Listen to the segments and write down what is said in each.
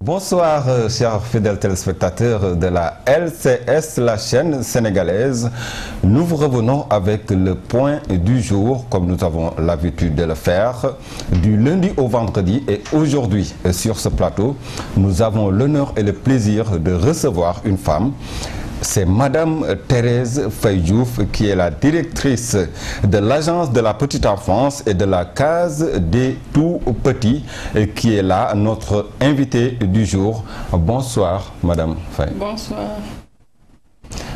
Bonsoir, chers fidèles téléspectateurs de la LCS, la chaîne sénégalaise. Nous vous revenons avec le point du jour, comme nous avons l'habitude de le faire, du lundi au vendredi. Et aujourd'hui, sur ce plateau, nous avons l'honneur et le plaisir de recevoir une femme. C'est Madame Thérèse Faye Diouf qui est la directrice de l'Agence de la petite enfance et de la case des tout-petits qui est là, notre invitée du jour. Bonsoir Madame Faye. Bonsoir.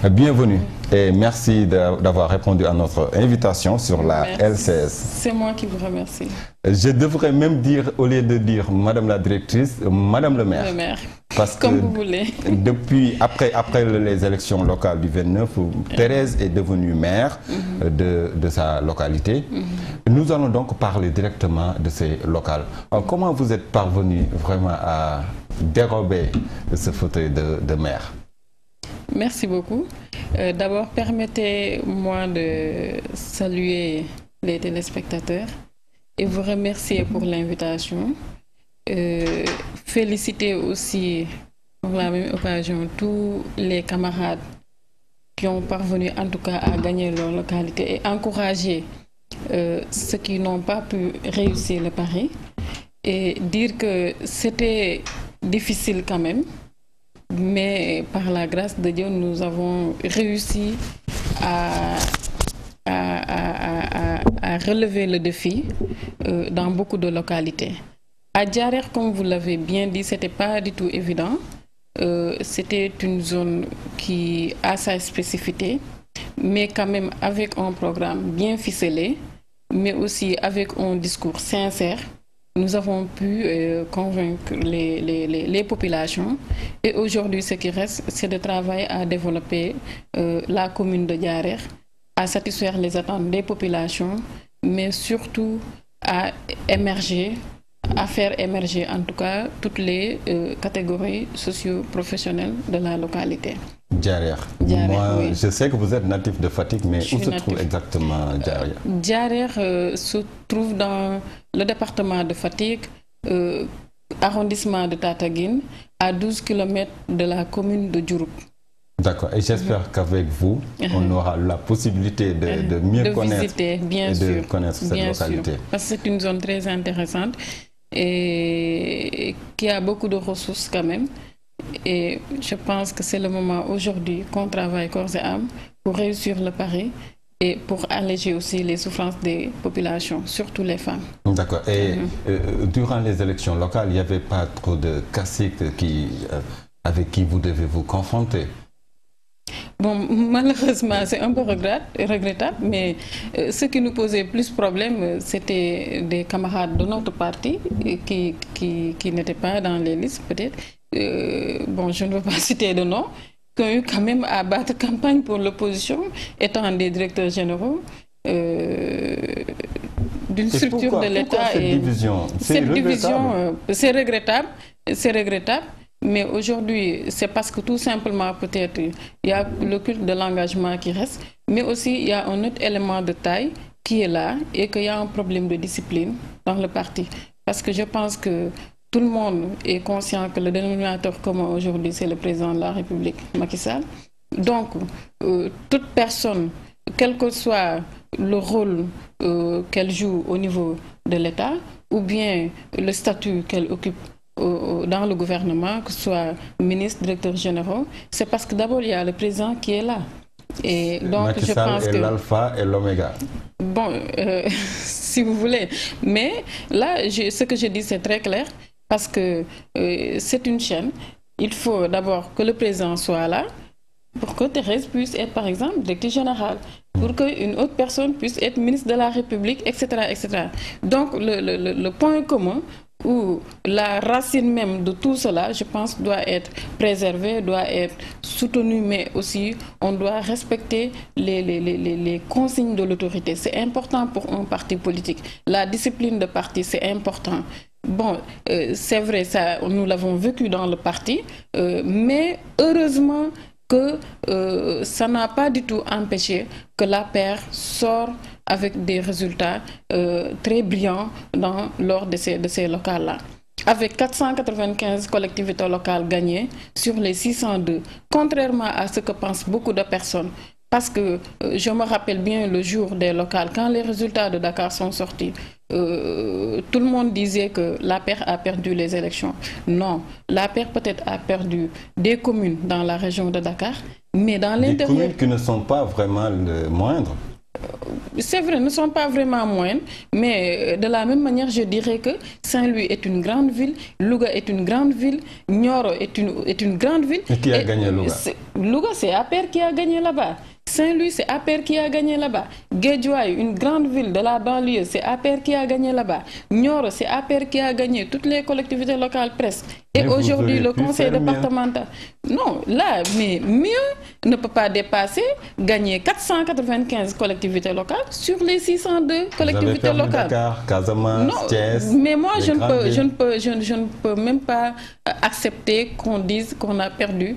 Bienvenue et merci d'avoir répondu à notre invitation sur la LCS. C'est moi qui vous remercie. Je devrais même dire, au lieu de dire Madame la directrice, Madame le maire. Le maire. Parce comme que vous voulez. Depuis, après les élections locales du 29, Thérèse est devenue maire de sa localité. Nous allons donc parler directement de ces locales. Alors, comment vous êtes parvenu vraiment à dérober ce fauteuil de maire? Merci beaucoup. D'abord, permettez-moi de saluer les téléspectateurs et vous remercier pour l'invitation. Féliciter aussi pour la même occasion tous les camarades qui ont parvenu en tout cas à gagner leur localité et encourager ceux qui n'ont pas pu réussir le pari et dire que c'était difficile quand même. Mais par la grâce de Dieu, nous avons réussi à relever le défi dans beaucoup de localités. À Diarère, comme vous l'avez bien dit, ce n'était pas du tout évident. C'était une zone qui a sa spécificité, mais quand même avec un programme bien ficelé, mais aussi avec un discours sincère. Nous avons pu convaincre les populations et aujourd'hui ce qui reste c'est de travailler à développer la commune de Diarère, à satisfaire les attentes des populations mais surtout à faire émerger en tout cas toutes les catégories socio-professionnelles de la localité. Diarère. Moi, oui. Je sais que vous êtes natif de Fatick, mais où se trouve exactement Diarère? Diarère se trouve dans le département de Fatick, arrondissement de Tataguine, à 12 km de la commune de Diouroup. D'accord. Et j'espère qu'avec vous, on aura la possibilité de mieux connaître, visiter, bien et sûr, de connaître cette localité. Sûr, parce que c'est une zone très intéressante et qui a beaucoup de ressources quand même. Et je pense que c'est le moment aujourd'hui qu'on travaille corps et âme pour réussir le pari et pour alléger aussi les souffrances des populations, surtout les femmes. D'accord. Et durant les élections locales, il n'y avait pas trop de caciques avec qui vous devez vous confronter? Bon, malheureusement, c'est un peu regrettable, mais ce qui nous posait plus problème, c'était des camarades de notre parti qui n'étaient pas dans les listes, peut-être. Bon, je ne veux pas citer de nom, qui ont eu quand même à battre campagne pour l'opposition, étant des directeurs généraux d'une structure de l'État. Cette division, c'est regrettable. C'est regrettable. Mais aujourd'hui, c'est parce que tout simplement, peut-être, il y a le culte de l'engagement qui reste, mais aussi il y a un autre élément de taille qui est là et qu'il y a un problème de discipline dans le parti. Parce que je pense que tout le monde est conscient que le dénominateur commun aujourd'hui, c'est le président de la République, Macky Sall. Donc, toute personne, quel que soit le rôle qu'elle joue au niveau de l'État, ou bien le statut qu'elle occupe dans le gouvernement, que ce soit ministre, directeur général, c'est parce que d'abord il y a le président qui est là. Et donc Macky je Sall pense est que l'alpha et l'oméga. Bon, si vous voulez. Mais là, ce que je dis, c'est très clair, parce que c'est une chaîne. Il faut d'abord que le président soit là, pour que Thérèse puisse être, par exemple, directrice générale, pour qu'une autre personne puisse être ministre de la République, etc. etc. Donc, le point commun, où la racine même de tout cela, je pense, doit être préservée, doit être soutenue, mais aussi on doit respecter les consignes de l'autorité. C'est important pour un parti politique. La discipline de parti, c'est important. Bon, c'est vrai, ça, nous l'avons vécu dans le parti, mais heureusement que ça n'a pas du tout empêché que l'APR sort avec des résultats très brillants lors de ces locales-là. Avec 495 collectivités locales gagnées sur les 602, contrairement à ce que pensent beaucoup de personnes. Parce que je me rappelle bien le jour des locales, quand les résultats de Dakar sont sortis, tout le monde disait que l'APR a perdu les élections. Non, l'APR peut-être a perdu des communes dans la région de Dakar, mais dans l'intérieur... Des communes qui ne sont pas vraiment le moindre. C'est vrai, ne sont pas vraiment moindres, mais de la même manière, je dirais que Saint-Louis est une grande ville, Louga est une grande ville, Nioro est une grande ville. Et qui a gagné Louga? Louga, c'est APR qui a gagné là-bas. Saint-Louis, c'est APR qui a gagné là-bas. Guédiawaye, une grande ville de la banlieue, c'est APR qui a gagné là-bas. Nioro, c'est APR qui a gagné toutes les collectivités locales presque. Et aujourd'hui, le conseil départemental... Non, là, mais mieux ne peut pas dépasser gagner 495 collectivités locales sur les 602 collectivités locales. Dakar, Casamance, Thiès, mais moi, je ne peux même pas accepter qu'on dise qu'on a perdu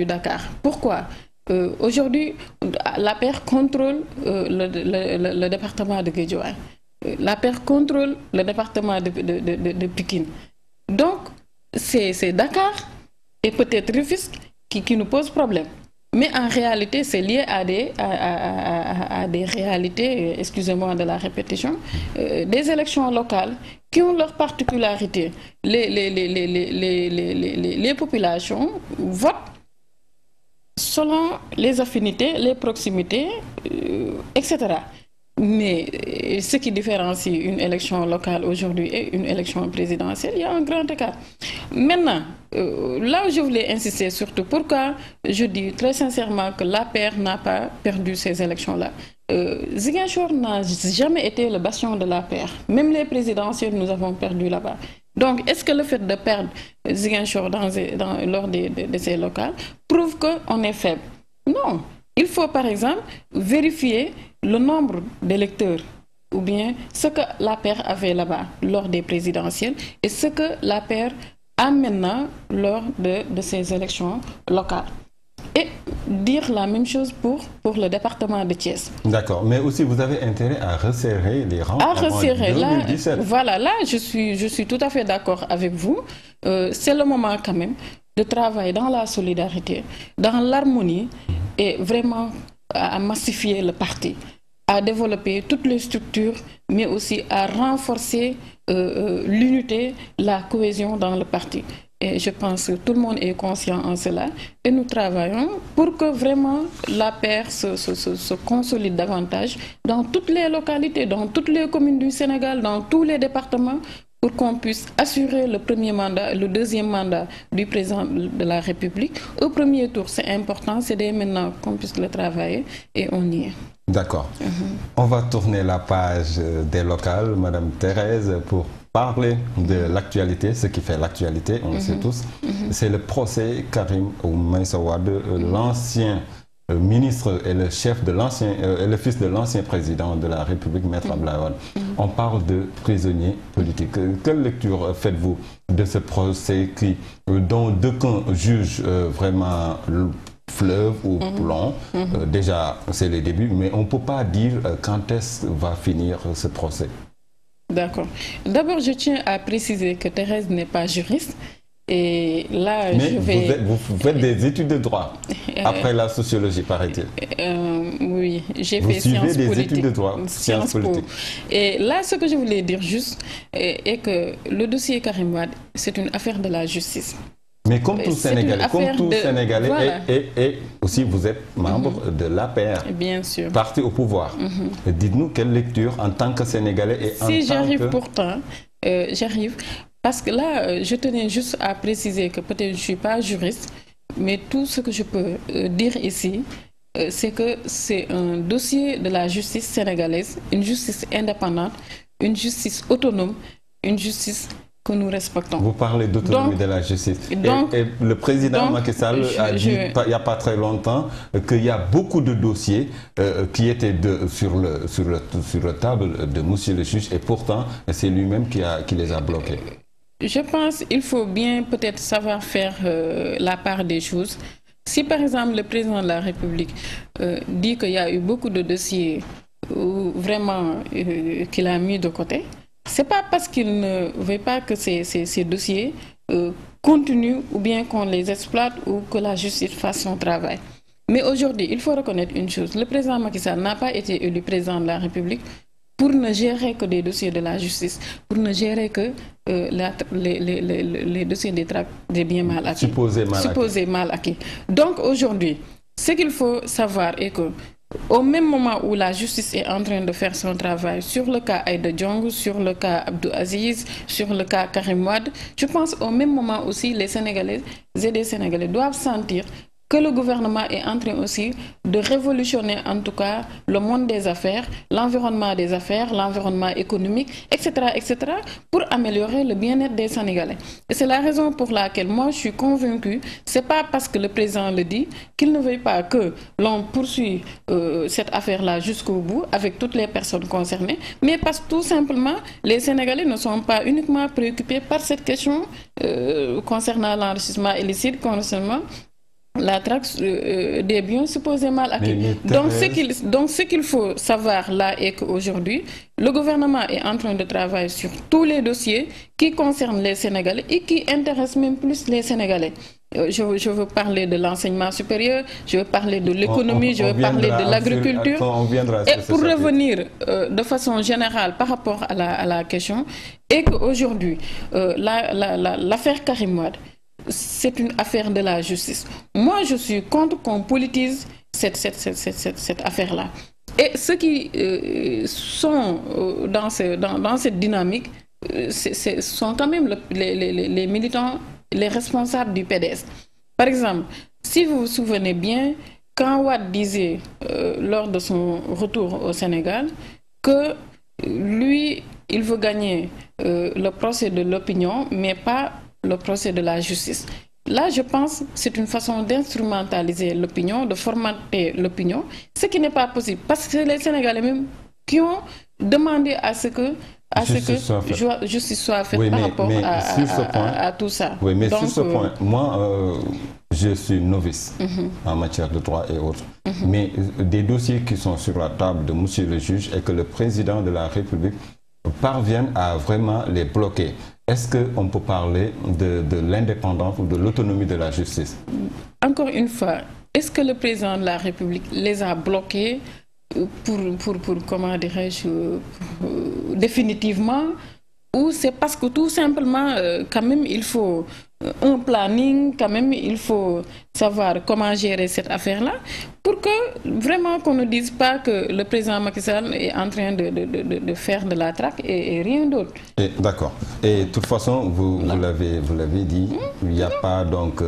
Dakar. Pourquoi? Aujourd'hui, l'APR contrôle le département de Guédiawaye. L'APR contrôle le département de Pikine. Donc, c'est Dakar et peut-être Rufisque qui nous pose problème. Mais en réalité, c'est lié à des réalités, excusez-moi de la répétition, des élections locales qui ont leurs particularités. Les populations votent selon les affinités, les proximités, etc. Mais ce qui différencie une élection locale aujourd'hui et une élection présidentielle, il y a un grand écart. Maintenant, là où je voulais insister surtout, pourquoi je dis très sincèrement que l'APR n'a pas perdu ces élections-là. Ziguinchor n'a jamais été le bastion de l'APR. Même les présidentielles, nous avons perdu là-bas. Donc, est-ce que le fait de perdre Ziguinchor lors de ces locales prouve qu'on est faible? Non. Il faut, par exemple, vérifier le nombre d'électeurs ou bien ce que l'APR avait là-bas lors des présidentielles et ce que l'APR a maintenant lors de ces élections locales. Et dire la même chose pour le département de Thiès. D'accord, mais aussi vous avez intérêt à resserrer les rangs. À resserrer, là, voilà, là je suis tout à fait d'accord avec vous. C'est le moment quand même de travailler dans la solidarité, dans l'harmonie et vraiment à massifier le parti, à développer toutes les structures, mais aussi à renforcer l'unité, la cohésion dans le parti. Et je pense que tout le monde est conscient en cela. Et nous travaillons pour que vraiment l'APR se consolide davantage dans toutes les localités, dans toutes les communes du Sénégal, dans tous les départements, pour qu'on puisse assurer le premier mandat, le deuxième mandat du président de la République. Au premier tour, c'est important, c'est dès maintenant qu'on puisse le travailler et on y est. D'accord. On va tourner la page des locales, Madame Thérèse, pour parler de l'actualité, ce qui fait l'actualité, on le sait tous. C'est le procès Karim Meïssa Wade, l'ancien ministre et le chef de l'ancien et le fils de l'ancien président de la République, Maître Abdoulaye Wade. On parle de prisonniers politiques. Quelle lecture faites-vous de ce procès dont d'aucuns jugent vraiment fleuve ou plomb? Déjà, c'est le début, mais on ne peut pas dire quand est-ce va finir ce procès. D'accord. D'abord, je tiens à préciser que Thérèse n'est pas juriste. Et là, mais vous faites des études de droit après la sociologie, paraît-il. Oui, j'ai fait sciences politiques. Vous suivez des études de droit, sciences politiques. Et là, ce que je voulais dire juste est que le dossier Karim Wade, c'est une affaire de la justice. Mais comme tout Sénégalais, voilà. et aussi vous êtes membre de l'APR, bien sûr, parti au pouvoir. Dites-nous quelle lecture en tant que Sénégalais et en tant que... Si j'arrive pourtant, j'arrive, parce que là, je tenais juste à préciser que peut-être je ne suis pas juriste, mais tout ce que je peux dire ici, c'est que c'est un dossier de la justice sénégalaise, une justice indépendante, une justice autonome, une justice que nous respectons. Vous parlez d'autonomie de la justice. Et le président Macky Sall a dit il n'y a pas très longtemps qu'il y a beaucoup de dossiers qui étaient sur le table de monsieur le juge et pourtant c'est lui-même qui les a bloqués. Je pense qu'il faut bien peut-être savoir faire la part des choses. Si par exemple le président de la République dit qu'il y a eu beaucoup de dossiers vraiment qu'il a mis de côté, c'est pas parce qu'il ne veut pas que ces dossiers continuent ou bien qu'on les exploite ou que la justice fasse son travail. Mais aujourd'hui, il faut reconnaître une chose. Le président Macky Sall n'a pas été élu président de la République pour ne gérer que des dossiers de la justice, pour ne gérer que les dossiers des biens mal acquis. Supposés mal acquis. Donc aujourd'hui, ce qu'il faut savoir est que au même moment où la justice est en train de faire son travail sur le cas Aïda Diong, sur le cas Abdou Aziz, sur le cas Karim Wade, je pense au même moment aussi les Sénégalais et des Sénégalais doivent sentir que le gouvernement est en train aussi de révolutionner en tout cas le monde des affaires, l'environnement des affaires, l'environnement économique, etc., etc., pour améliorer le bien-être des Sénégalais. Et c'est la raison pour laquelle moi je suis convaincue, c'est pas parce que le président le dit qu'il ne veut pas que l'on poursuive cette affaire-là jusqu'au bout avec toutes les personnes concernées, mais parce que tout simplement les Sénégalais ne sont pas uniquement préoccupés par cette question concernant l'enrichissement illicite, concernant la traque des biens supposés mal acquis. Donc ce qu'il faut savoir là est qu'aujourd'hui, le gouvernement est en train de travailler sur tous les dossiers qui concernent les Sénégalais et qui intéressent même plus les Sénégalais. Je veux parler de l'enseignement supérieur, je veux parler de l'économie, je veux parler de l'agriculture. Et pour revenir de façon générale par rapport à la question, et qu'aujourd'hui, l'affaire Karim Wade, c'est une affaire de la justice. Moi, je suis contre qu'on politise cette affaire-là. Et ceux qui sont dans cette dynamique sont quand même les militants, les responsables du PDS. Par exemple, si vous vous souvenez bien, quand Wade disait lors de son retour au Sénégal que lui, il veut gagner le procès de l'opinion, mais pas le procès de la justice. Là, je pense que c'est une façon d'instrumentaliser l'opinion, de formater l'opinion, ce qui n'est pas possible. Parce que les Sénégalais même qui ont demandé à ce que justice soit faite par rapport à tout ça. Oui, mais sur ce point, moi, je suis novice en matière de droit et autres. Mais des dossiers qui sont sur la table de monsieur le juge et que le président de la République parviennent à vraiment les bloquer. Est-ce qu'on peut parler de l'indépendance ou de l'autonomie de la justice? Encore une fois, est-ce que le président de la République les a bloqués pour comment dirais-je, définitivement, ou c'est parce que tout simplement, quand même, il faut un planning, quand même, il faut savoir comment gérer cette affaire-là, pour que vraiment qu'on ne dise pas que le président Macky Sall est en train de faire de la traque et rien d'autre. D'accord. Et de toute façon, vous l'avez dit, il n'y a pas donc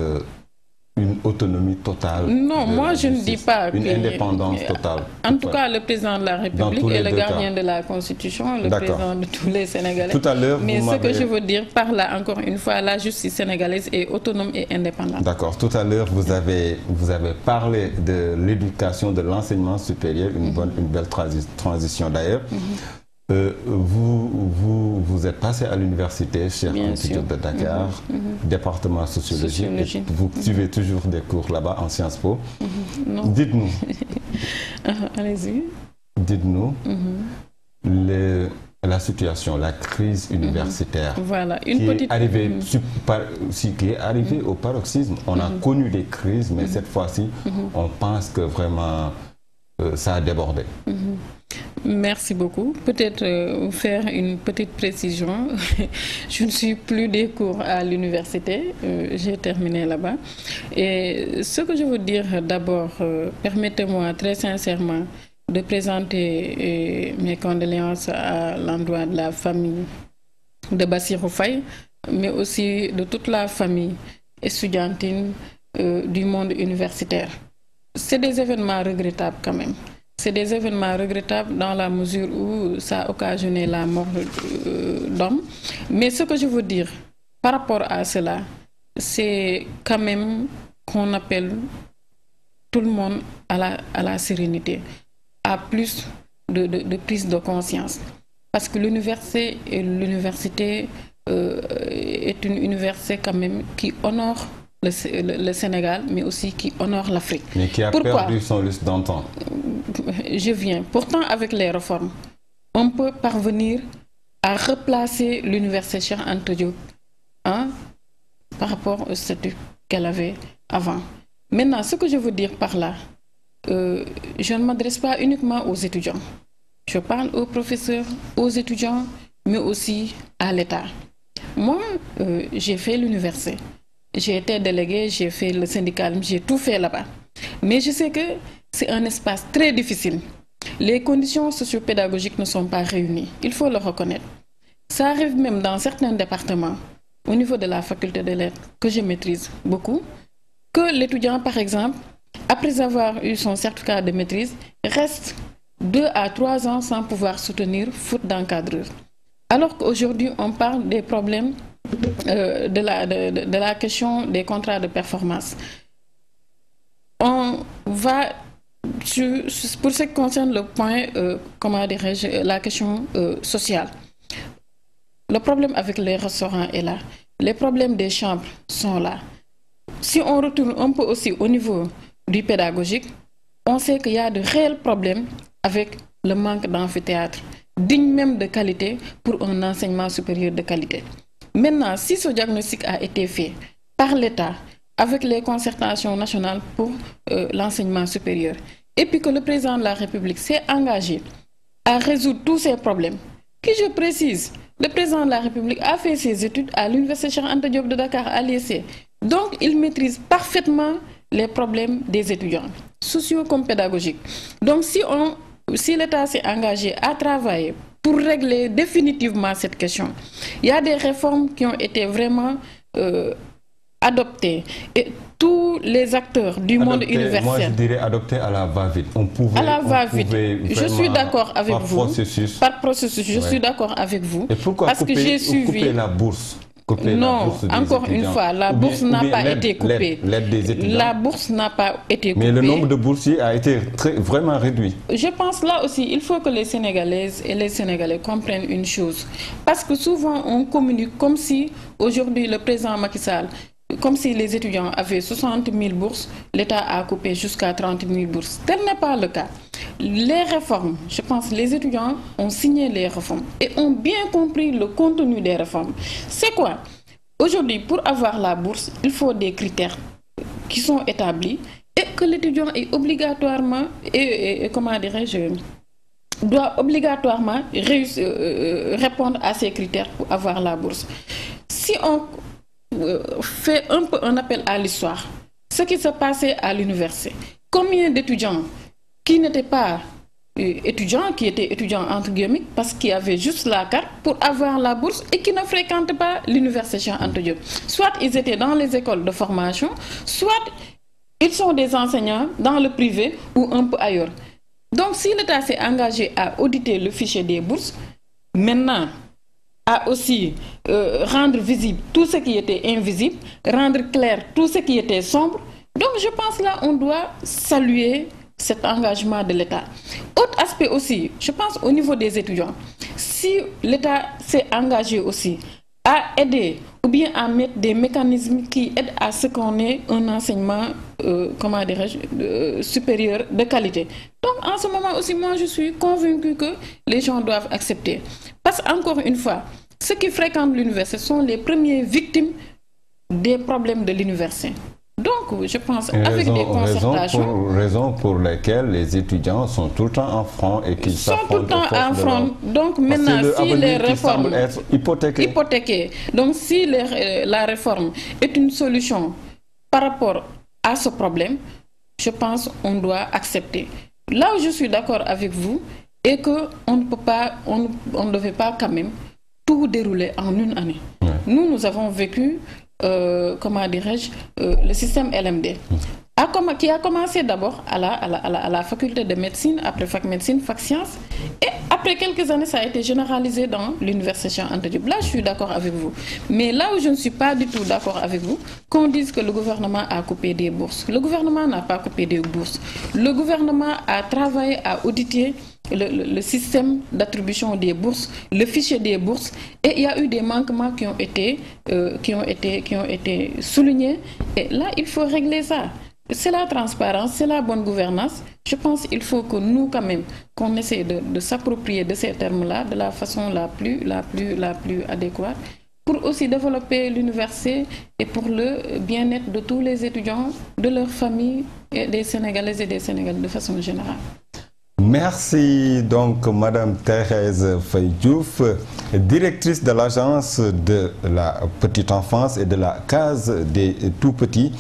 une autonomie totale. Non, moi je ne dis pas. Une indépendance totale. En tout cas, le président de la République est le gardien de la Constitution, le président de tous les Sénégalais. Tout à l'heure, mais ce que je veux dire par là, encore une fois, la justice sénégalaise est autonome et indépendante. D'accord. Tout à l'heure, vous avez parlé de l'éducation, de l'enseignement supérieur, une belle transition d'ailleurs. Vous êtes passé à l'université chez Institut de Dakar, département sociologie. Vous suivez toujours des cours là-bas en Sciences Po. Dites-nous. Allez-y. Dites-nous la situation, la crise universitaire qui est arrivée au paroxysme. On a connu des crises, mais cette fois-ci, on pense que vraiment ça a débordé. Merci beaucoup. Peut-être faire une petite précision. Je ne suis plus des cours à l'université. J'ai terminé là-bas. Et ce que je veux dire d'abord, permettez-moi très sincèrement de présenter mes condoléances à l'endroit de la famille de Bassirou Faye, mais aussi de toute la famille estudiantine du monde universitaire. C'est des événements regrettables quand même. c'est des événements regrettables dans la mesure où ça a occasionné la mort d'hommes. Mais ce que je veux dire par rapport à cela, c'est quand même qu'on appelle tout le monde à la sérénité, à plus de prise de conscience. Parce que l'université est une université quand même qui honore le Sénégal, mais aussi qui honore l'Afrique. Mais qui a perdu son lustre d'antan. Je viens. Pourtant, avec les réformes, on peut parvenir à replacer l'université Cheikh Anta Diop par rapport au statut qu'elle avait avant. Maintenant, ce que je veux dire par là, je ne m'adresse pas uniquement aux étudiants. Je parle aux professeurs, aux étudiants, mais aussi à l'État. Moi, j'ai fait l'université. J'ai été déléguée, j'ai fait le syndicalisme, j'ai tout fait là-bas. Mais je sais que c'est un espace très difficile. Les conditions socio-pédagogiques ne sont pas réunies. Il faut le reconnaître. Ça arrive même dans certains départements, au niveau de la faculté de lettres, que je maîtrise beaucoup, que l'étudiant, par exemple, après avoir eu son certificat de maîtrise, reste 2 à 3 ans sans pouvoir soutenir faute d'encadreur. Alors qu'aujourd'hui, on parle des problèmes de la question des contrats de performance. On va, pour ce qui concerne le point, comment dirais-je, la question sociale. Le problème avec les restaurants est là. Les problèmes des chambres sont là. Si on retourne un peu aussi au niveau du pédagogique, on sait qu'il y a de réels problèmes avec le manque d'amphithéâtre, digne même de qualité pour un enseignement supérieur de qualité. Maintenant, si ce diagnostic a été fait par l'État avec les concertations nationales pour l'enseignement supérieur, et puis que le président de la République s'est engagé à résoudre tous ces problèmes, qui, je précise, le président de la République a fait ses études à l'Université Cheikh Anta Diop de Dakar à l'IEC. Donc, il maîtrise parfaitement les problèmes des étudiants, sociaux comme pédagogiques. Donc, si l'État s'est engagé à travailler pour régler définitivement cette question, il y a des réformes qui ont été vraiment adoptées. Et tous les acteurs du monde universel... Moi, je dirais adopter à la va-vite. À la va-vite. Je suis d'accord avec vous. Par processus, je suis d'accord avec vous. Et pourquoi couper la bourse? Non, encore une fois, la bourse n'a pas été coupée. L'aide des étudiants. La bourse n'a pas été coupée. Mais le nombre de boursiers a été vraiment réduit. Je pense là aussi, il faut que les Sénégalaises et les Sénégalais comprennent une chose. Parce que souvent, on communique comme si, aujourd'hui, le président Macky Sall, comme si les étudiants avaient 60 000 bourses, l'État a coupé jusqu'à 30 000 bourses. Tel n'est pas le cas. Les réformes, je pense, les étudiants ont signé les réformes et ont bien compris le contenu des réformes. C'est quoi? Aujourd'hui, pour avoir la bourse, il faut des critères qui sont établis et que l'étudiant est obligatoirement, comment dirais-je, doit obligatoirement répondre à ces critères pour avoir la bourse. Si on fait un peu un appel à l'histoire, ce qui se passait à l'université, combien d'étudiants qui n'étaient pas étudiants, qui étaient étudiants entre guillemets, parce qu'ils avaient juste la carte pour avoir la bourse et qui ne fréquentent pas l'université Cheikh Anta Diop. Soit ils étaient dans les écoles de formation, soit ils sont des enseignants dans le privé ou un peu ailleurs. Donc si l'État s'est engagé à auditer le fichier des bourses, maintenant à aussi rendre visible tout ce qui était invisible, rendre clair tout ce qui était sombre. Donc je pense là on doit saluer cet engagement de l'État. Autre aspect aussi, je pense au niveau des étudiants, si l'État s'est engagé aussi à aider ou bien à mettre des mécanismes qui aident à ce qu'on ait un enseignement comment dirais-je, supérieur de qualité. Donc en ce moment aussi, moi je suis convaincue que les gens doivent accepter. Parce qu'encore une fois, ceux qui fréquentent l'université sont les premières victimes des problèmes de l'université. Donc, je pense, avec des concertations... Raison pour lesquelles les étudiants sont tout le temps en front et qu'ils s'affrontent tout le temps en front. Donc, maintenant, si les réformes... hypothéquées. Donc, si la réforme est une solution par rapport à ce problème, je pense qu'on doit accepter. Là où je suis d'accord avec vous, est qu'on ne peut pas, on ne devait pas quand même tout dérouler en une année. Ouais. Nous avons vécu... comment dirais-je, le système LMD. À a commencé d'abord à la faculté de médecine, après fac médecine, fac sciences, et après quelques années, ça a été généralisé dans l'université Cheikh Anta Diop. Là, je suis d'accord avec vous. Mais là où je ne suis pas du tout d'accord avec vous, qu'on dise que le gouvernement a coupé des bourses. Le gouvernement n'a pas coupé des bourses. Le gouvernement a travaillé à auditer le système d'attribution des bourses, le fichier des bourses, et il y a eu des manquements qui ont été soulignés. Et là, il faut régler ça. C'est la transparence, c'est la bonne gouvernance. Je pense qu'il faut que nous, quand même, qu'on essaie de s'approprier de ces termes-là de la façon la plus adéquate, pour aussi développer l'université et pour le bien-être de tous les étudiants, de leurs familles et des Sénégalaises et des Sénégalais de façon générale. Merci donc Madame Thérèse Faye Diouf, directrice de l'agence de la petite enfance et de la case des tout-petits,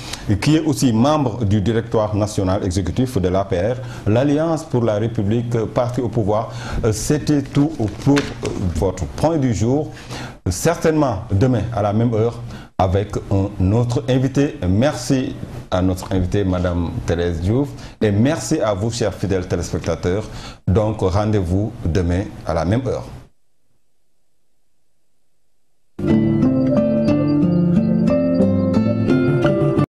qui est aussi membre du directoire national exécutif de l'APR, l'Alliance pour la République, parti au pouvoir. C'était tout pour votre point du jour. Certainement demain à la même heure avec un autre invité. Merci à notre invitée Madame Thérèse Diouf et merci à vous chers fidèles téléspectateurs. Donc rendez-vous demain à la même heure.